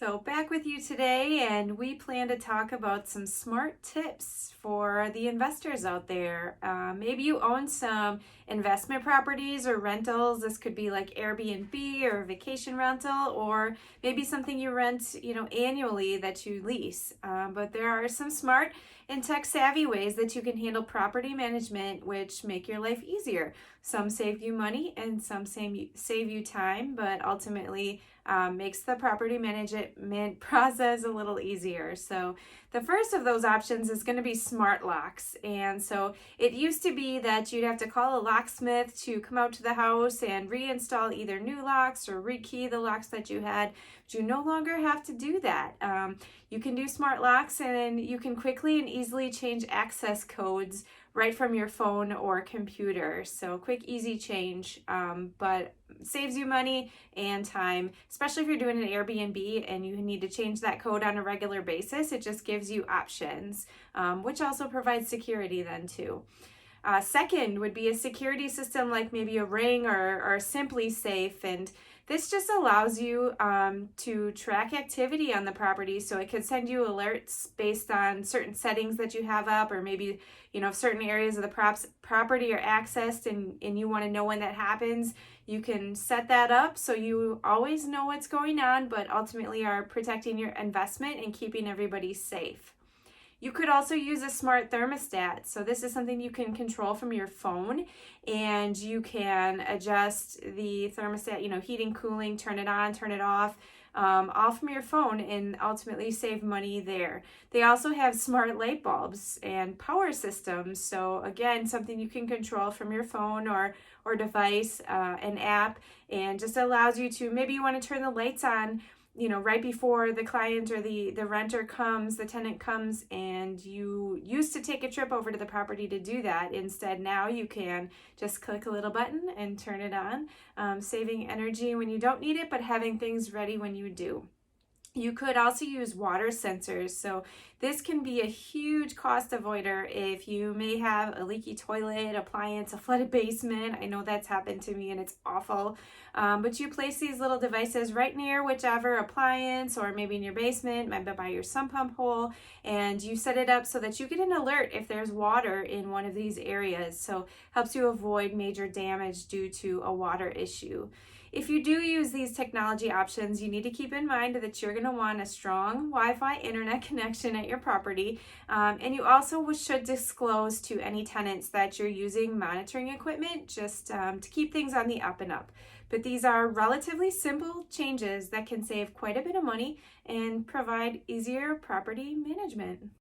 So back with you today, and we plan to talk about some smart tips for the investors out there. Maybe you own some investment properties or rentals. This could be like Airbnb or vacation rental, or maybe something you rent, annually that you lease. But there are some smart and tech savvy ways that you can handle property management, which make your life easier. Some save you money and some save you time, but ultimately makes the property management process a little easier. So the first of those options is going to be smart locks. And so it used to be that you'd have to call a locksmith to come out to the house and reinstall either new locks or rekey the locks that you had. But you no longer have to do that. You can do smart locks, and you can quickly and easily change access codes right from your phone or computer. So quick, easy change, but saves you money and time, especially if you're doing an Airbnb and you need to change that code on a regular basis. It just gives you options, which also provides security then too. Second would be a security system like maybe a Ring or Simply Safe, and this just allows you to track activity on the property. So it could send you alerts based on certain settings that you have up, or maybe if certain areas of the property are accessed and you want to know when that happens, you can set that up so you always know what's going on, but ultimately are protecting your investment and keeping everybody safe. You could also use a smart thermostat. So this is something you can control from your phone, and you can adjust the thermostat, heating, cooling, turn it on, turn it off, all from your phone, and ultimately save money there. They also have smart light bulbs and power systems. So again, something you can control from your phone or device, an app, and just allows you to, maybe you want to turn the lights on right before the client or the renter comes, the tenant comes, and you used to take a trip over to the property to do that. Instead, now you can just click a little button and turn it on, saving energy when you don't need it, but having things ready when you do. You could also use water sensors. So this can be a huge cost avoider if you may have a leaky toilet, appliance, a flooded basement. I know that's happened to me and it's awful. But you place these little devices right near whichever appliance, or maybe in your basement, maybe by your sump pump hole, and you set it up so that you get an alert if there's water in one of these areas. So helps you avoid major damage due to a water issue. If you do use these technology options, you need to keep in mind that you're going to want a strong Wi-Fi internet connection at your property. And you also should disclose to any tenants that you're using monitoring equipment, just to keep things on the up and up. But these are relatively simple changes that can save quite a bit of money and provide easier property management.